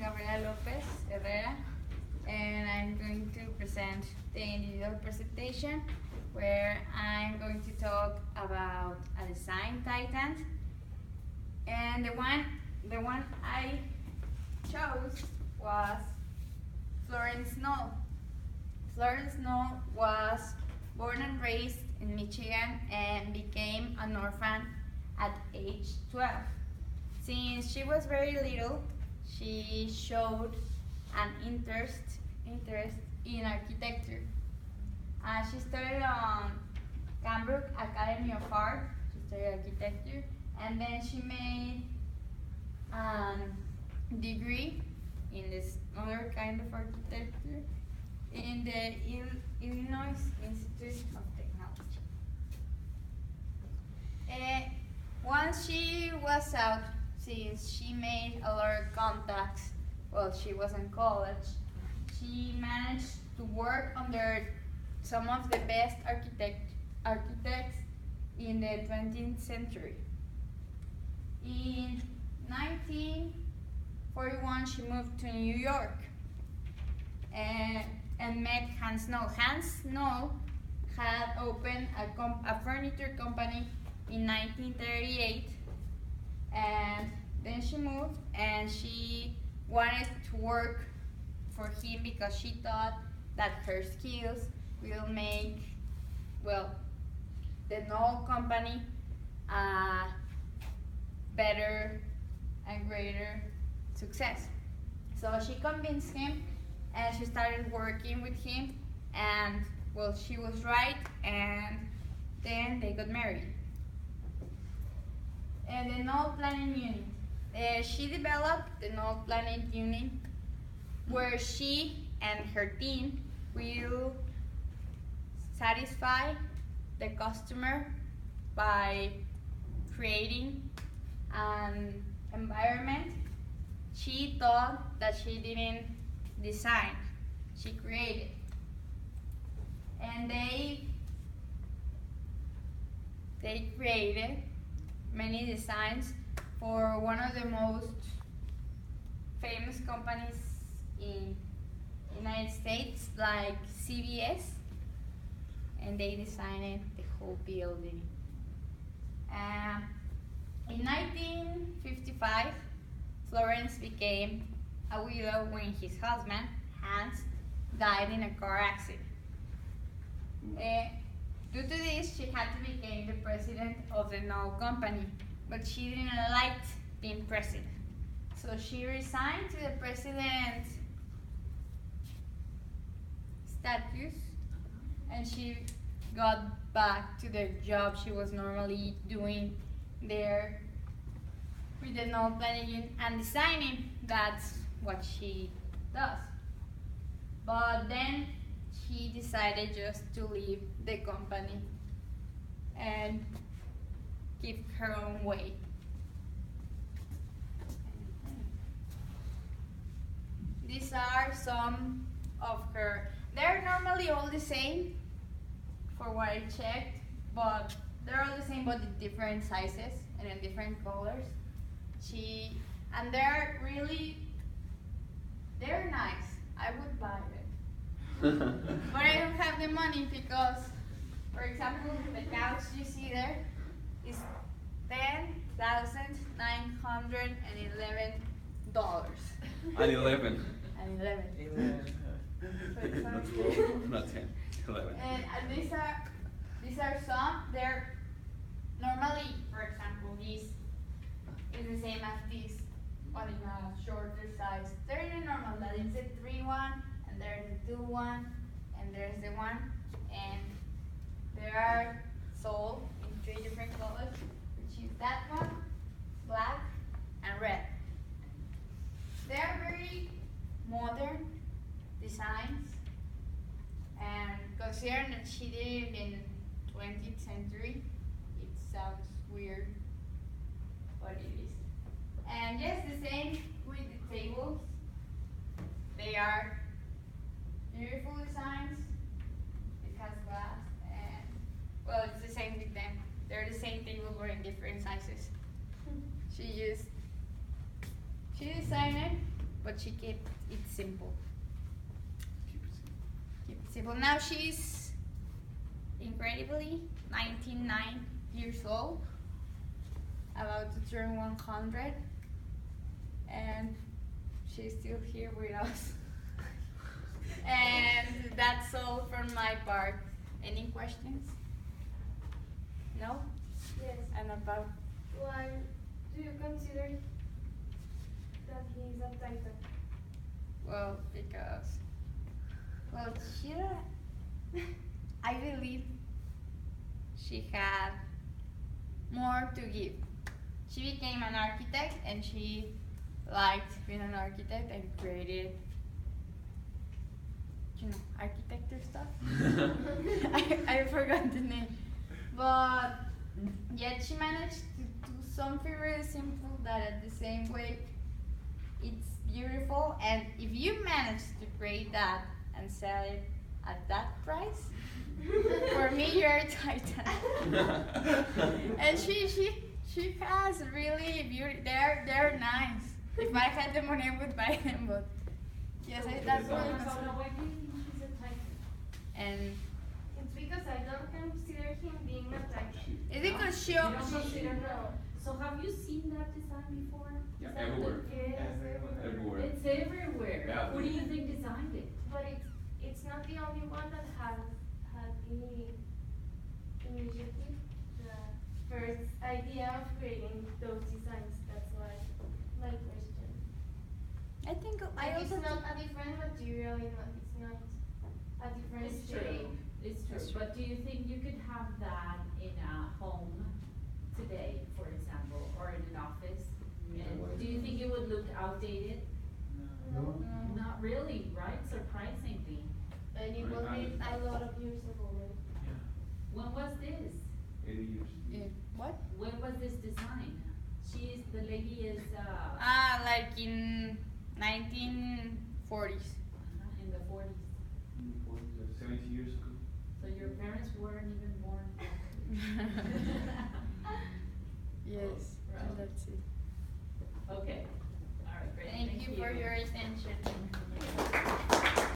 Gabriela Lopez Herrera, and I'm going to present the individual presentation where I'm going to talk about a design titan. And the one I chose was Florence Knoll. Florence Knoll was born and raised in Michigan and became an orphan at age 12. Since she was very little, she showed an interest in architecture. She studied on Cambridge Academy of Art. She studied architecture, and then she made a degree in this other kind of architecture in the Illinois Institute of Technology. Once she was out, since she made a lot of contacts while she was in college, she managed to work under some of the best architects in the 20th century. In 1941, she moved to New York and met Hans Knoll. Hans Knoll had opened a furniture company in 1938, and then she moved and she wanted to work for him because she thought that her skills will make, well, the Knoll company better and greater success. So she convinced him and she started working with him, and well, she was right, and then they got married. And the Knoll Planning Unit. She developed the Knoll Planning Unit where she and her team will satisfy the customer by creating an environment she thought that she didn't design, she created. And they created many designs for one of the most famous companies in United States, like CBS, and they designed the whole building. In 1955, Florence became a widow when his husband, Hans, died in a car accident. Due to this, she had to become the president of the Knoll company, but she didn't like being president. So she resigned to the president status, and she got back to the job she was normally doing there with the Knoll planning and designing. That's what she does. But then she decided just to leave the company and keep her own way. These are some of her. They're normally all the same for what I checked, but they're all the same but in different sizes and in different colors. They're nice. I would buy them. But I don't have the money because, for example, the couch you see there is $10,911. And 11. And 11. So it's Not not 12, not 10, 11. And these are some. They're normally, for example, this is the same as this, but in a shorter size. They're in a normal. That is the 3 one, and there's the 2 one, and there's the 1, and they are sold in 3 different colors, which is that one, black, and red. They are very modern designs, and considering that she did it in 20th century, it sounds weird, but it is. And just the same with the tables. They are beautiful designs. It has glass, and well, it's the same with them. They're the same tables but in different sizes. She designed it but she kept it simple. Keep it simple. Keep it simple. Now she's incredibly 99 years old, about to turn 100, and she's still here with us. And that's all from my part. Any questions? No? Yes. And about? Why do you consider that he is a titan? Well, because, well, I believe she had more to give. She became an architect and she liked being an architect and created, architecture stuff. I forgot the name. But yet she managed to do something really simple that at the same way it's beautiful, and if you manage to create that and sell it at that price, for me you're a titan. And she has really beauty. They're nice. If I had the money I would buy them, but yes, that's what I consider. Why do you think she's a titan? And It's because I don't consider him being a titan. it's because she You don't consider No. So have you seen that design before? Yeah, Is that everywhere. Yes, Everywhere. It's everywhere. Yeah. Who do you think designed it? But it's not the only one that had the initiative, the first idea of creating those designs. That's why my question. I think I Like, it's also not a different material, it's not a different It's shape. true. It's true. That's true. But do you think you could have that in a home today, for example, or in an office? And do you think it would look outdated? No. Not really, right? Surprisingly. And it was made a lot of years ago. Right? When was this? 80 years. what? When was this design? The lady is, Like in 1940s. in the 40s. 70 years ago. So your parents weren't even born.